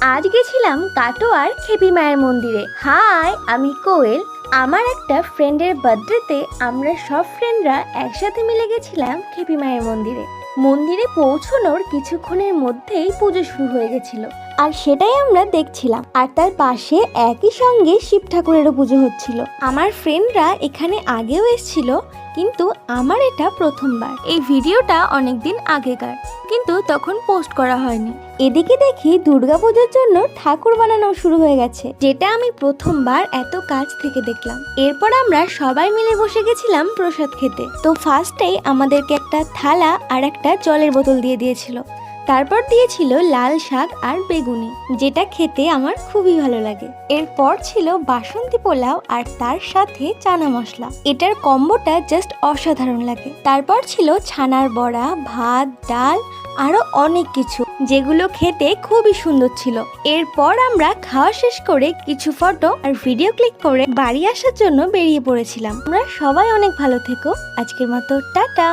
আজ গেছিলাম কাটোয়ার খেপি মায়ের মন্দিরে। হাই, আমি কোয়েল। আমার একটা ফ্রেন্ডের বার্থডেতে আমরা সব ফ্রেন্ডরা একসাথে মিলে গেছিলাম খেপি মায়ের মন্দিরে। মন্দিরে পৌঁছানোর কিছুক্ষণের মধ্যেই পুজো শুরু হয়ে গেছিল, আর সেটাই আমরা দেখছিলাম। আর তার পাশে একই সঙ্গে শিব ঠাকুরেরও পুজো হচ্ছিল। আমার ফ্রেন্ডরা এখানে আগেও এসেছিল, কিন্তু আমার এটা প্রথমবার। এই ভিডিওটা অনেকদিন আগেকার, কিন্তু তখন পোস্ট করা হয়নি। এদিকে দেখি দুর্গাপুজোর জন্য ঠাকুর বানানো শুরু হয়ে গেছে, যেটা আমি প্রথমবার এত কাছ থেকে দেখলাম। এরপর আমরা সবাই মিলে বসে গেছিলাম প্রসাদ খেতে। তো ফার্স্টেই আমাদেরকে একটা থালা আর একটা জলের বোতল দিয়ে দিয়েছিল। তারপর দিয়েছিল লাল শাক আর বেগুনি, যেটা খেতে আমার খুবই ভালো লাগে। এরপর ছিল বাসন্তী পোলাও আর তার সাথে চানা মশলা। এটার কম্বোটা জাস্ট অসাধারণ লাগে। তারপর ছিল ছানার বড়া, ভাত, ডাল, আরো অনেক কিছু, যেগুলো খেতে খুবই সুন্দর ছিল। এরপর আমরা খাওয়া শেষ করে কিছু ফটো আর ভিডিও ক্লিক করে বাড়ি আসার জন্য বেরিয়ে পড়েছিলাম। আমরা সবাই অনেক ভালো থেকো। আজকের মতো টাটা।